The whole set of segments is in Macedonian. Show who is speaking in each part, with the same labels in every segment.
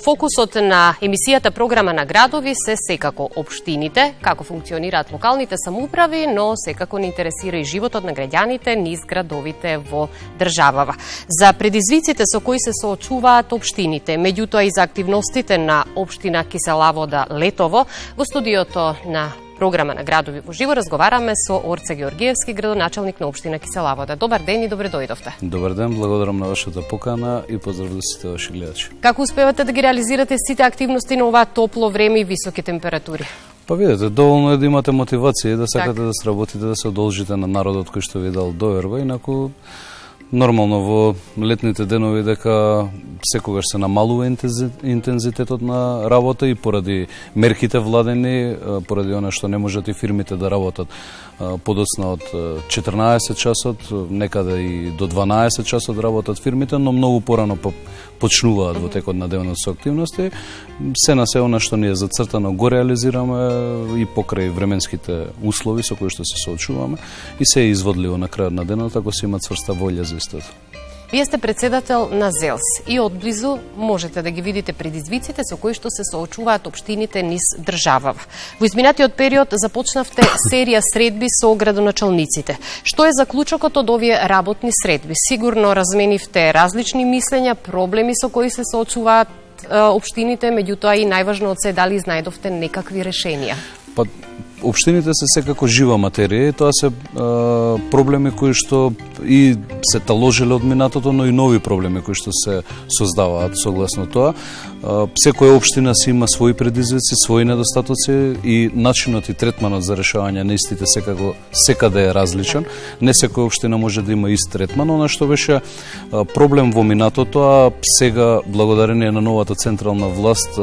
Speaker 1: фокусот на емисијата програма на градови се секако општините, како функционираат локалните самоуправи, но секако не интересира и животот на граѓаните низ градовите во државава. За предизвиците со кои се соочуваат општините, меѓутоа и за активностите на општина Кисела Вода Летово, во студиото на програма на градови во живо разговараме со Орце Георгиевски, градоначалник на општина Кисела Вода. Добар ден и добре дојдовте.
Speaker 2: Добар ден, благодарам на вашата покана и поздрав до сите ваши гледачи.
Speaker 1: Како успевате да ги реализирате сите активности на оваа топло време и високи температури?
Speaker 2: Па видите, доволно е да имате мотивација и да сакате да сработите, да се одолжите на народот кој што ви дал доверба, инаку нормално во летните денови дека секогаш се намалува интензитетот на работа и поради мерките владени, поради она што не можат и фирмите да работат подоцна од 14 часот, некаде и до 12 часот работат фирмите, но многу порано почнуваат во текот на денот со активности. Се на се она што ние зацртано го реализираме и покрај временските услови со кои што се соочуваме и се е изводливо на крајот на денот ако се има цврста волја за истото.
Speaker 1: Вие сте председател на ЗЕЛС и одблизу можете да ги видите предизвиците со кои што се соочуваат општините низ државава. Во изминатиот период започнавте серија средби со градоначалниците. Што е заклучокот од овие работни средби? Сигурно разменивте различни мислења, проблеми со кои се соочуваат општините, меѓутоа и најважно од се дали изнајдовте некакви решенија.
Speaker 2: Па, општините се секако жива материја и тоа се проблеми кои што и се таложеле од минатото, но и нови проблеми кои што се создаваат согласно тоа. Секоја општина си има своји предизвици, своји недостатоци и начинот и третманот за решавање на истите секако секаде е различен. Не секоја општина може да има ист третман, она што беше проблем во минатото, а сега благодарение на новата централна власт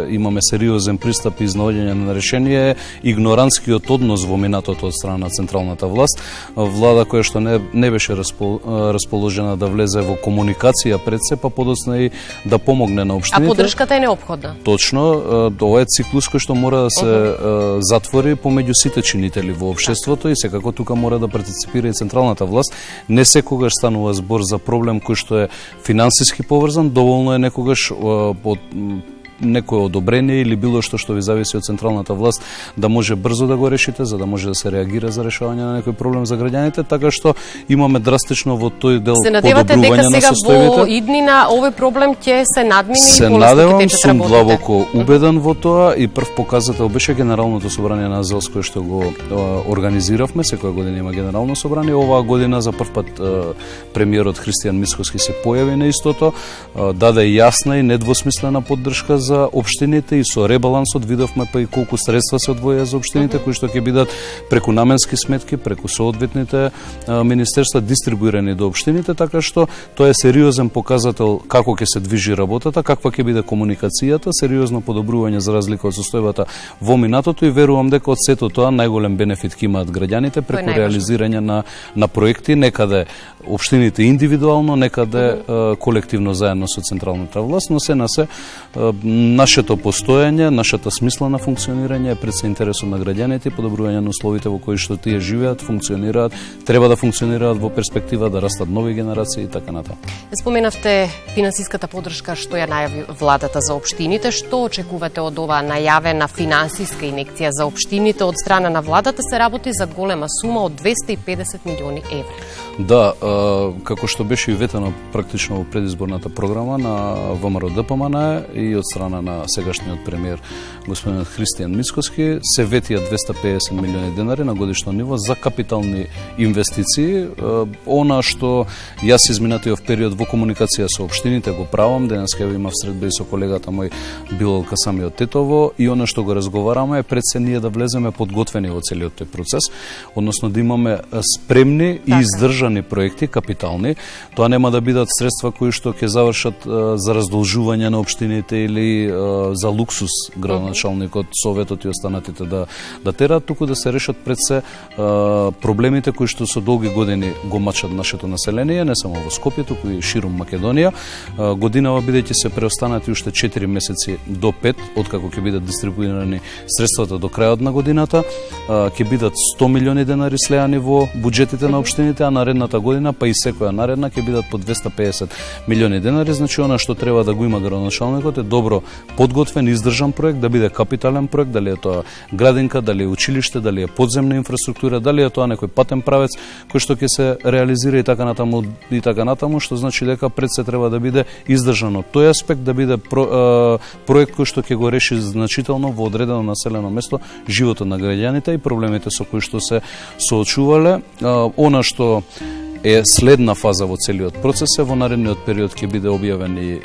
Speaker 2: имаме сериозен пристап и изнаоѓање на решение, игнорантскиот однос во минатото од страна на централната власт, влада која што не беше расположена да влезе во комуникација пред се, па подоцна и да помогне на општините. А
Speaker 1: поддршката е неопходна.
Speaker 2: Точно, ова е циклус кој што мора да се затвори помеѓу сите чинители во општеството и секако тука мора да партиципира и централната власт. Не секогаш станува збор за проблем кој што е финансиски поврзан, доволно е некогаш од некое одобрение или било што ви зависи од централната власт да може брзо да го решите, за да може да се реагира за решавање на некој проблем за граѓаните, така што имаме драстично во тој дел подобрување на состојбите. Се надевате дека сега во иднина овој проблем ќе се надмине и полесно ќе течат работите? Се надевам, сум длабоко убеден во тоа и прв показател беше Генералното собрание на ЗЕЛС кој што го организиравме, секоја година има Генерално собрание, оваа година за прв пат премиерот Христијан Мицкоски се појави на истото, даде јасна и недвосмислена поддршка за општините и со ребалансот видовме па и колку средства се одвоја за општините кои што ќе бидат преку наменски сметки, преку соодветните министерства дистрибуирани до општините, така што тоа е сериозен показател како ќе се движи работата, каква ќе биде комуникацијата, сериозно подобрување за разлика од состојбата во минатото и верувам дека од сето тоа најголем бенефит ќе имаат граѓаните преку реализирање на проекти, некаде општините индивидуално, некаде колективно заедно со централната власт, но се на се нашето постоење, нашата смисла на функционирање е пред се интересот на граѓаните и подобрување на условите во кои што тие живеат, функционираат, треба да функционираат во перспектива да растат нови генерации и така натаму.
Speaker 1: Споменавте финансиската поддршка што ја најави владата за општините. Што очекувате од оваа најавена финансиска инекција за општините од страна на владата? Се работи за голема сума од 250 милиони евра.
Speaker 2: Да, како што беше и ветено практично во предизборната програма на ВМРО ДПМН и од страна на сегашниот премиер господин Христијан Мицкоски, се ветија 250 милиони денари на годишно ниво за капитални инвестиции. Она што јас изминатиот период во комуникација со општините го правам, денеска имав средба и со колегата мој Билал Касами од Тетово и она што го разговараме е пред се ние да влеземе подготвени во целиот тој процес, односно да имаме спремни и издржани проекти капитални. Тоа нема да бидат средства кои што ќе завршат за раздолжување на општините или за луксус градоначалникот, советот и останатите да тераат, туку да се решат пред се проблемите кои што со долги години го мачат нашето население, не само во Скопје, туку и ширум Македонија. Годинава бидејќи се преостанати уште 4 месеци до 5, откако ќе бидат дистрибуирани средствата до крајот на годината, ќе бидат 100 милиони денари слеани во буџетите на општините, а на наредната година, па и секоја наредна ќе бидат по 250 милиони денари. Значи она што треба да го има градоначалникот е добро подготвен, издржан проект, да биде капитален проект, дали е тоа градинка, дали е училиште, дали е подземна инфраструктура, дали е тоа некој патен правец кој што ќе се реализира и така натаму, што значи дека пред се треба да биде издржан од тој аспект, да биде проект кој што ќе го реши значително во одредено населено место животот на граѓаните и проблемите со кои што се соочувале. Она што е следна фаза во целиот процес е во наредниот период ќе биде објавен и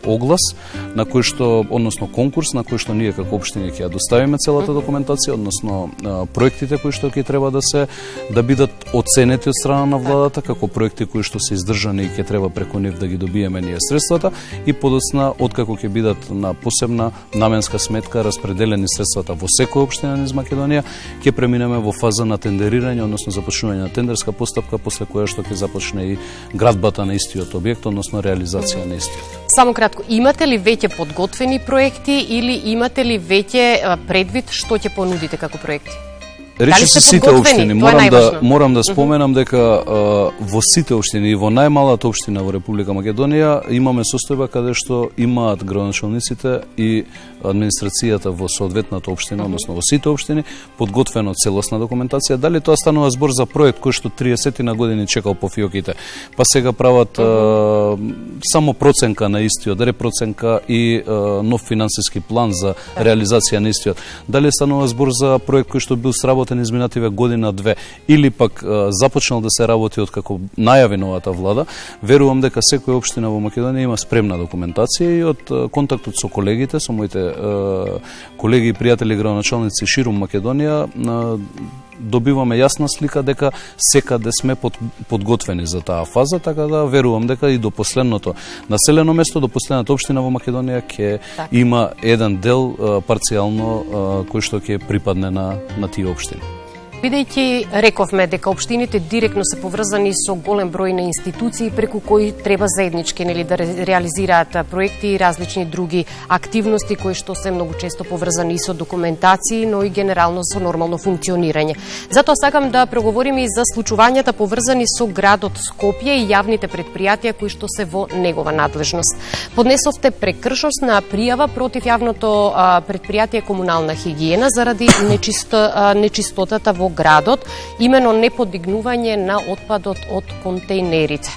Speaker 2: оглас на кој што, односно конкурс на кој што ние како општини ќе ја доставиме целата документација, односно проектите кои што ќе треба да бидат оценети од страна на владата како проекти кои што се издржани и ќе треба преку нив да ги добиеме ние средствата и подоцна откако ќе бидат на посебна наменска сметка распределени средствата во секоја општина низ Македонија, ќе преминеме во фаза на тендерирање, односно започнување на тендерска постапка после која што ќе започне и градбата на истиот објект, односно реализација на истиот.
Speaker 1: Само кратко, имате ли веќе подготвени проекти или имате ли веќе предвид што ќе понудите како проекти?
Speaker 2: Речи се сите општини, морам да споменам дека во сите општини и во најмалата општина во Република Македонија имаме состојба каде што имаат градоначалниците и администрацијата во соодветната општина, односно во сите општини, подготвено целосна документација. Дали тоа станува збор за проект кој што 30 на години чекал по фиоките, па сега прават само проценка на истиот, репроценка и нов финансиски план за реализација на истиот. Дали станува збор за проект кој што бил сработен изминативе година-две или пак започнал да се работи од како најави новата влада, верувам дека секоја општина во Македонија има спремна документација и од контактот со колегите, со моите колеги и пријатели градоначалници ширум Македонија, добиваме јасна слика дека секаде сме подготвени за таа фаза, така да верувам дека и до последното населено место, до последната општина во Македонија ќе има еден дел парцијално кој што ќе припадне на тие општини.
Speaker 1: Бидејќи рековме дека општините директно се поврзани со голем број на институции преку кои треба заеднички да реализираат проекти и различни други активности кои што се многу често поврзани и со документации, но и генерално со нормално функционирање. Затоа сакам да проговориме и за случувањата поврзани со градот Скопје и јавните предпријатија кои што се во негова надлежност. Поднесовте прекршосна пријава против јавното предпријатие Комунална хигиена заради нечистотата во градот, имено неподигнување на отпадот од контејнерите.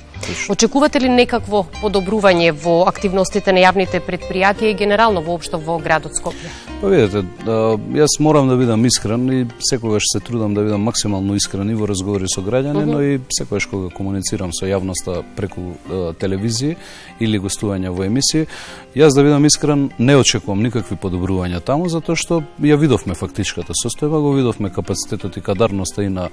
Speaker 1: Очекувате ли некакво подобрување во активностите на јавните предпријатија и генерално воопшто во градот Скопје?
Speaker 2: Па видете, јас морам да бидам искрен и секогаш се трудам да бидам максимално искрен и во разговори со граѓани, но и секогаш кога комуницирам со јавноста преку телевизија или гостување во емисии, јас да бидам искрен не очекувам никакви подобрувања таму, затоа што ја видовме фактичката состојба, го видовме капацитетот и кадарноста и на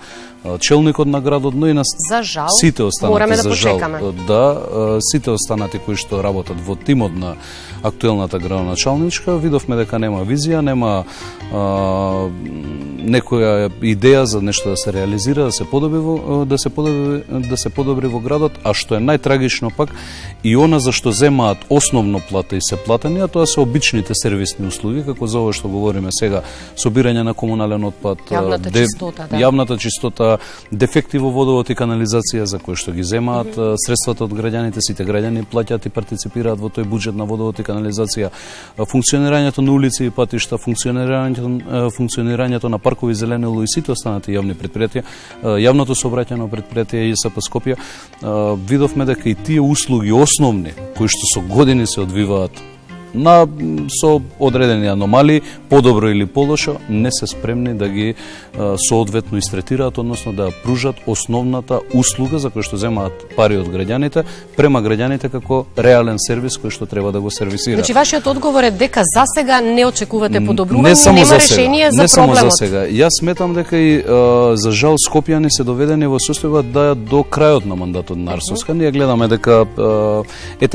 Speaker 2: челникот на градот, но и на сите останати, за жал. Да, сите останати кои што работат во тимот на актуелната градоначалничка, видовме дека нема визија, нема некоја идеја за нешто да се реализира, да се подобри во градот, а што е најтрагично пак и она за што земаат основно плата и се платени, а тоа се обичните сервисни услуги, како за ова што говориме сега, собирање на комунален отпад, јавната чистота, дефекти во водовод и канализација за кои што ги земаат средствата од граѓаните, сите граѓани плаќаат и партиципираат во тој буџет на водовод и канализација, функционирањето на улици и патишта, функционирањето на паркови, зеленило и сите останати јавни предпријатија, јавното сообраќајно предпријатие ЈСП Скопје, видовме дека и тие услуги основни кои што со години се одвиваат со одредени аномалии, подобро или полошо, не се спремни да ги соодветно истретираат, односно да пружат основната услуга за која што земаат пари од граѓаните, према граѓаните како реален сервис кој што треба да го сервисира.
Speaker 1: Значи, вашиот одговор е дека за сега не очекувате подобрување, нема решение за проблемот. Не само за сега. Јас
Speaker 2: сметам дека и за жал скопјани се доведени во состојба да до крајот на мандатот на Арсовска. Ние гледаме дека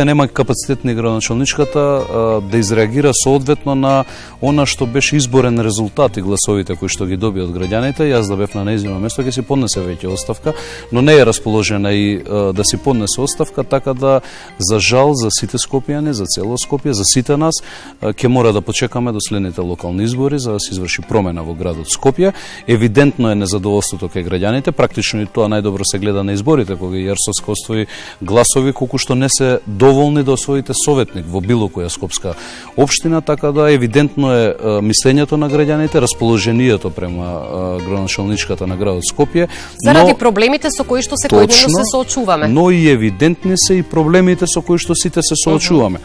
Speaker 2: нема капацитет ни градоначалничката, да изреагира соодветно на она што беше изборен резултат и гласовите кои што ги доби од граѓаните. Јас да бев на нејзино место ќе си поднесе веќе оставка, но не е расположена и да си поднесе оставка, така да за жал за сите скопјани, за цело Скопје, за сите нас ќе мора да почекаме до следните локални избори за да се изврши промена во градот Скопје. Евидентно е незадоволството кај граѓаните, практично и тоа најдобро се гледа на изборите кога Јарсовска освои гласови колку што не се доволни да освоите советник во било која скопска општина, така да евидентно е мислењето на граѓаните, расположението према градоначалничката на градот Скопје.
Speaker 1: Заради проблемите со кои што секојдневно се соочуваме.
Speaker 2: Но и евидентни се и проблемите со кои што сите се соочуваме.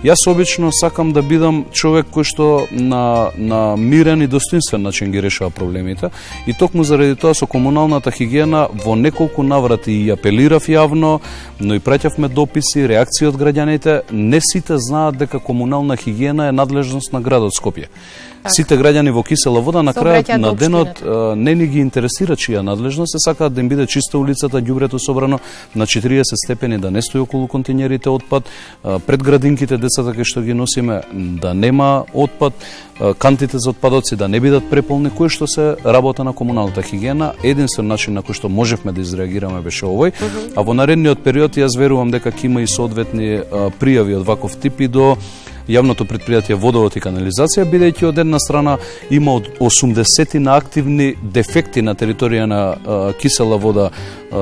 Speaker 2: Јас обично сакам да бидам човек кој што на мирен и достоинствен начин ги решава проблемите и токму заради тоа со комуналната хигиена во неколку наврати и апелирав јавно, но и праќавме дописи, реакции од граѓаните. Не сите знаат дека комунална хигиена е надлежност на градот Скопје. Сите граѓани во Кисела Вода на крајот на денот не ни ги интересира чија надлежност, се сакаат да им биде чиста улицата, ѓубрето собрано на 40 степени, да не стои околу континерите отпад, пред градинките децата кај што ги носиме да нема отпад, кантите за отпадоци да не бидат преполни, кој што се работа на комуналната хигиена. Единствен начин на кој што можевме да изреагираме беше овој, а во наредниот период јас верувам дека ќе има и соодветни пријави од ваков тип и до јавното предпријатие Водовод и канализација, бидејќи од една страна има од 80 на активни дефекти на територија на Кисела Вода,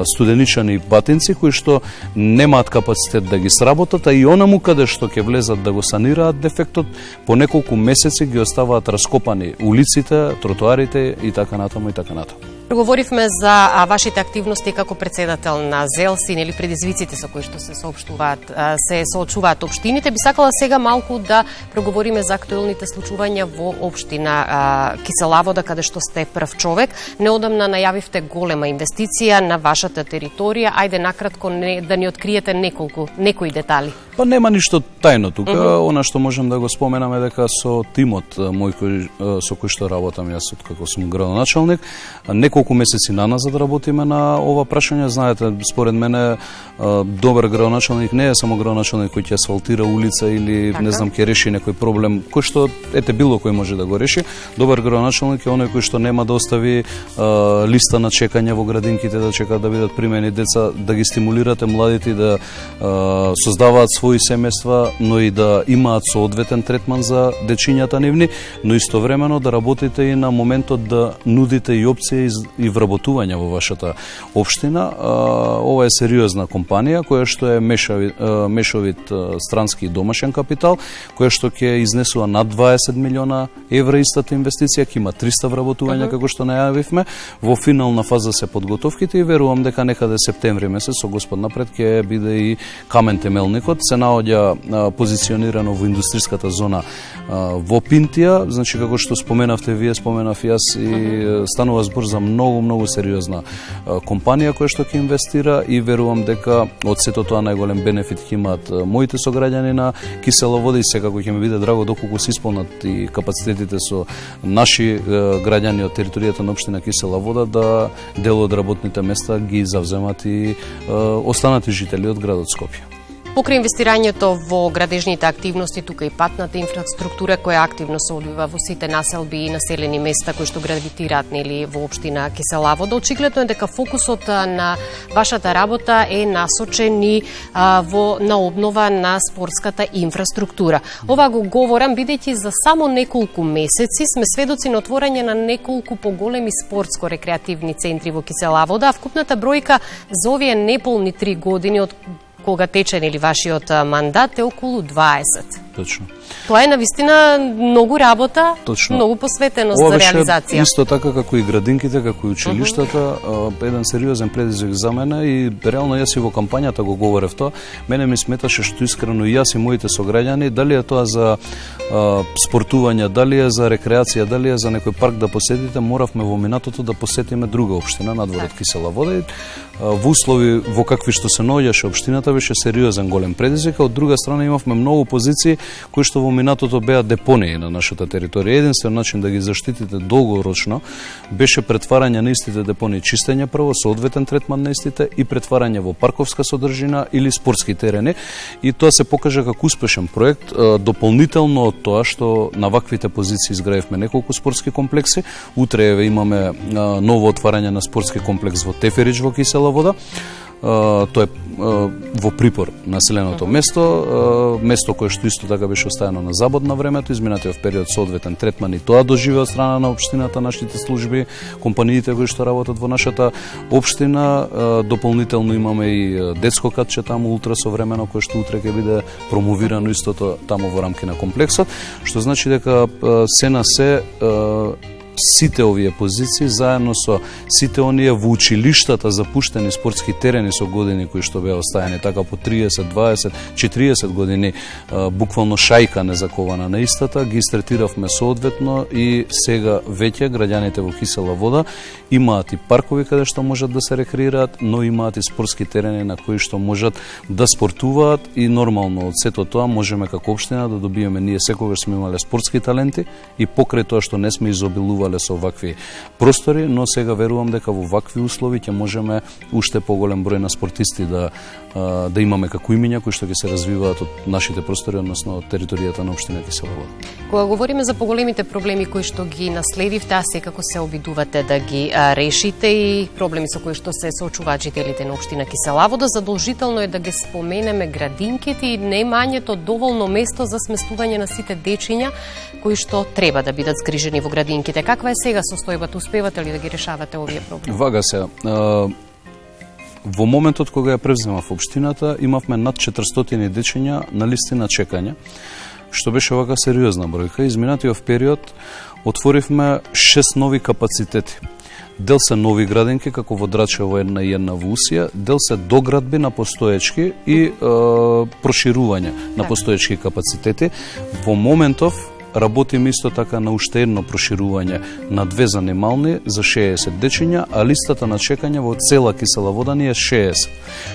Speaker 2: Студеничани и Батинци, кои што немаат капацитет да ги сработат, а и онаму каде што ќе влезат да го санираат дефектот, по неколку месеци ги оставаат раскопани улиците, тротоарите и така натаму и така натаму.
Speaker 1: Проговоривме за вашите активности како председател на ЗЕЛСИН или предизвиците со кои што се соочуваат општините. Би сакала сега малку да проговориме за актуелните случувања во општина Кисела Вода, каде што сте прв човек. Неодамна најавивте голема инвестиција на вашата територија. Ајде накратко да ни откриете некои детали.
Speaker 2: Па нема ништо тајно тука. Она што можем да го споменаме дека со тимот мој со кој што работам јас откако сум градоначалник, неколку месеци наназад работиме на ова прашање. Знаете, според мене добар градоначалник не е само градоначалник кој ќе асфалтира улица или не знам ќе реши некој проблем кој што било кој може да го реши. Добар градоначалник е оној кој што нема да остави листа на чекање во градинките да чекаат да бидат примени деца, да ги стимулирате младите и да создаваат своји семејства, но и да имаат соодветен третман за дечињата нивни, но истовремено да работите и на моментот да нудите и опции и вработување во вашата општина. Ова е сериозна компанија која што е мешовит странски и домашен капитал, која што ќе изнесува над 20 милиона евра истата инвестиција, ќе има 300 вработувања како што најавивме. Во финална фаза се подготовките и верувам дека некаде септември месец со Господ напред ќе биде и камен темелникот. Се наоѓа позиционирано во индустријската зона во Пинтија, значи како што споменавте вие, споменав јас и станува збор за многу сериозна компанија која што ќе инвестира и верувам дека од сето тоа најголем бенефит ќе имаат моите сограѓани на Кисела Вода и секако ќе ми биде драго доколку се исполнат и капацитетите со наши граѓани од територијата на општина Кисела Вода да дел од работните места ги завземат и останати жители од градот Скопје.
Speaker 1: Покрај инвестирањето во градежните активности, тука и патната инфраструктура која активно се одвива во сите населби и населени места кои што гравитираат нели во општина Кисела Вода, очигледно е дека фокусот на вашата работа е насочен и на обнова на спортската инфраструктура. Ова го говорам бидејќи за само неколку месеци сме сведоци на отворање на неколку поголеми спортско-рекреативни центри во Кисела Вода, а вкупната бројка за овие неполни 3 години од кога тече нели вашиот мандат е околу 20.
Speaker 2: Точно.
Speaker 1: Тоа е навистина многу работа, многу посветеност за реализација.
Speaker 2: Исто така како и градинките, како и училиштата, еден сериозен предизвик за мене и реално јас и во кампањата го говорев тоа. Мене ми сметаше што искрено и јас и моите сограѓани, дали е тоа за спортување, дали е за рекреација, дали е за некој парк да посетите, моравме во минатото да посетиме друга општина надвор од Кисела Вода и во услови во какви што се наоѓаше општината беше сериозен голем предизвик, а од друга страна имавме многу позиции кои што во минатото беа депонии на нашата територија. Единствен начин да ги заштитите долгорочно беше претварање на истите депонии, чистење прво, соодветен третман на истите и претварање во парковска содржина или спортски терени, и тоа се покажа како успешен проект. Дополнително од тоа што на ваквите позиции изградивме неколку спортски комплекси, утре имаме ново отварање на спортски комплекс во Теферич во Кисела Вода. Тоа е во Припор, населеното место, место кое што исто така беше оставено на забод на времето, изминатиот период соодветен третман и тоа доживе од страна на општината, нашите служби, компаниите кои што работат во нашата општина. Дополнително имаме и детско катче таму ултрасовремено, кое што утре ќе биде промовирано истото таму во рамки на комплексот, што значи дека се на се сите овие позиции, заедно со сите оние во училиштата запуштени спортски терени со години кои што беа оставени така по 30, 20, 40 години, буквално шајка незакована на истата, ги истретиравме соодветно и сега веќе граѓаните во Кисела Вода имаат и паркови каде што можат да се рекреираат, но имаат и спортски терени на кои што можат да спортуваат, и нормално од сето тоа можеме како општина да добиеме. Ние секогаш сме имале спортски таленти и покрај тоа што не сме изобилувале со вакви простори, но сега верувам дека во вакви услови ќе можеме уште поголем број на спортисти да имаме како имиња кои што ќе се развиваат од нашите простори, односно од територијата на општина Кисела Вода.
Speaker 1: Кога говориме за поголемите проблеми кои што ги наследивте, а секако се обидувате да ги решите, и проблеми со кои што се соочуваат жителите на општина Кисела Вода, задолжително е да ги споменеме градинките и немањето доволно место за сместување на сите дечиња кои што треба да бидат згрижени во градинките. Каква е сега состојбата? Успевате ли да ги решавате овие проблеми?
Speaker 2: Вага се. Во моментот кога ја превземав општината, имавме над 400 дечиња на листи на чекање, што беше вака сериозна бројка. Изминатиот период отворивме 6 нови капацитети. Дел се нови градинки, како во Драчево една и една во Усија, дел се доградби на постоечки и проширување на постоечки капацитети. Во моментов работиме исто така на уште едно проширување на 2 занимални за 60 дечиња, а листата на чекање во цела Кисела Вода ни е 60.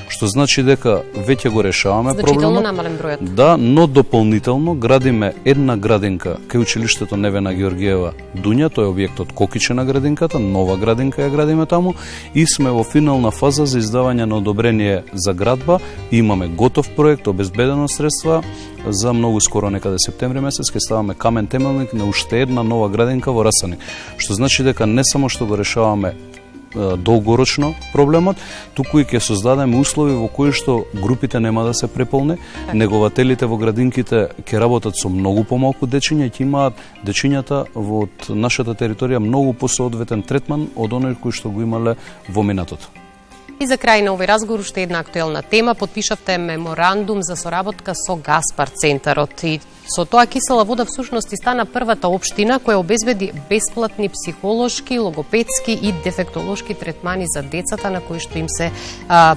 Speaker 2: Што значи дека веќе го решаваме проблемот.
Speaker 1: Значително намален бројот.
Speaker 2: Да, но дополнително градиме една градинка кај училиштето Невена Георгиева Дуња, тој е објектот Кокиче на градинката, нова градинка ја градиме таму, и сме во финална фаза за издавање на одобрение за градба. Имаме готов проект, обезбедено средства, за многу скоро, некаде септември месец, ќе ставаме камен темелник на уште една нова градинка во Расани. Што значи дека не само што го решаваме долгорочно проблемот, туку и ќе создадеме услови во кои што групите нема да се преполне, негователите во градинките ќе работат со многу помалку дечиња и ќе имаат дечињата во нашата територија многу посоодветен третман од оној кој што го имале во минатото.
Speaker 1: И за крај на овој разговор уште една актуелна тема. Подпишавте меморандум за соработка со Гаспар центарот, и со тоа Кисела Вода всушност стана првата општина која обезбеди бесплатни психолошки, логопедски и дефектолошки третмани за децата на кои што им се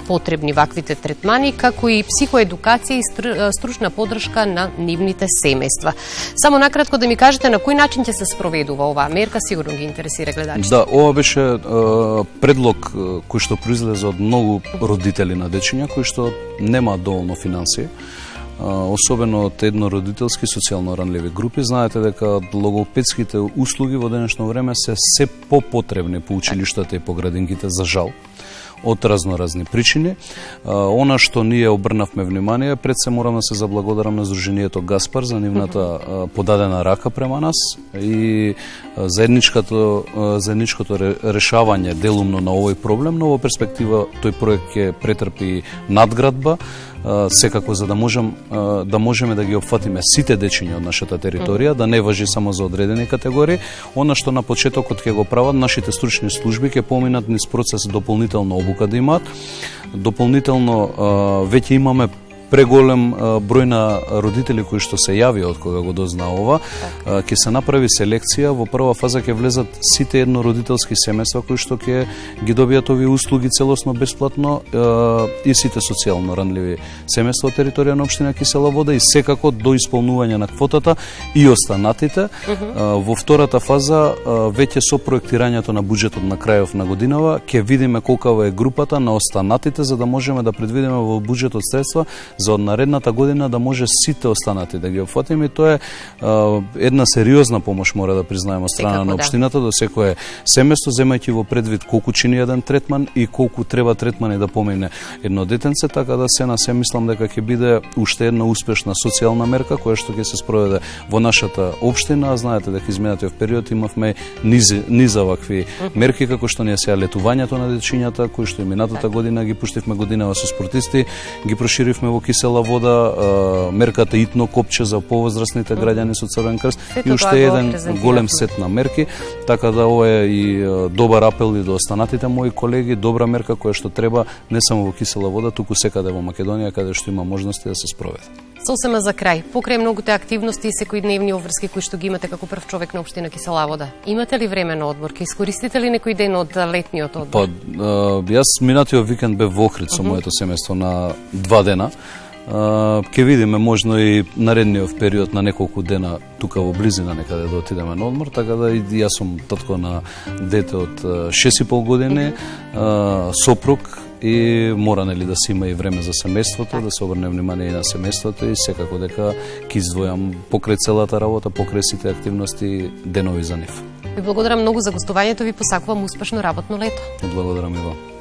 Speaker 1: потребни ваквите третмани, како и психоедукација и стручна поддршка на нивните семејства. Само накратко да ми кажете на кој начин ќе се спроведува оваа мерка, сигурно ги интересира гледачите.
Speaker 2: Да, ова беше предлог кој што произлезе од многу родители на дечиња кои што немаат доволно финансии, особено од еднородителски социјално ранливи групи. Знаете дека логопедските услуги во денешно време се попотребни по училиштата и по градинките, за жал, од разноразни причини. Она што ние обрнавме внимание, пред се морам да се заблагодарам на Сдруженијето Гаспар за нивната подадена рака према нас и заедничкото решавање делумно на овој проблем. Но во перспектива тој проект ќе претрпи надградба, секако за да можеме да ги опфатиме сите дечиња од нашата територија, да не важи само за одредени категории. Она што на почетокот ќе го прават нашите стручни служби, ќе поминат низ процес дополнителна обука да имаат. Дополнително веќе имаме преголем број на родители кои што се јавија од кога го дознаа ова. Ќе се направи селекција, во прва фаза ќе влезат сите еднородителски семејства кои што ќе ги добијат овие услуги целосно бесплатно, и сите социјално ранливи семејства од територија на општина Кисела Вода, и секако до исполнување на квотата и останатите. Во втората фаза, веќе со проектирањето на буџетот на крајов на годинава, ќе видиме колкава е групата на останатите, за да можеме да предвидиме во буџетот средства за од наредната година да може сите останати да ги опфатиме. Тоа е една сериозна помош, мора да признаеме, од страна на општината до секое семејство, земајќи во предвид колку чини еден третман и колку треба третмани да помине едно детенце, така да се на се мислам дека ќе биде уште една успешна социјална мерка која што ќе се спроведе во нашата општина. Знаете дека изминатиот период имавме низа вакви мерки, како што ни е сега летувањето на дечињата, кои што и минатата година ги пуштивме годинава со спортисти, ги проширивме во кисела вода, мерката итно копче за повозрастните граѓани со Црвен крст и уште еден голем сет на мерки, така да ова е и добар апел и до останатите мои колеги, добра мерка која што треба не само во кисела вода, туку секаде во Македонија каде што има можности да се спроведе.
Speaker 1: Сосема за крај, покрај многуте активности и секојдневни обврски кои што ги имате како прв човек на општина Кисела Вода, имате ли време на одмор? Ке искористите ли некој ден од летниот одмор?
Speaker 2: Јас минатиот викенд бев во Охрид со моето семејство на 2 дена. Ке видиме можно и наредниот период на неколку дена тука во близина некаде да отидеме на одмор, така да и јас сум татко на дете од 6,5 години, сопруг, и мора нели да се има и време за семејството, да се обрне внимание и на семејството и секако дека ќе издвојам покрај целата работа, покрај сите активности, денови за нив.
Speaker 1: Ви благодарам многу за гостувањето, ви посакувам успешно работно лето.
Speaker 2: Благодарам и вам.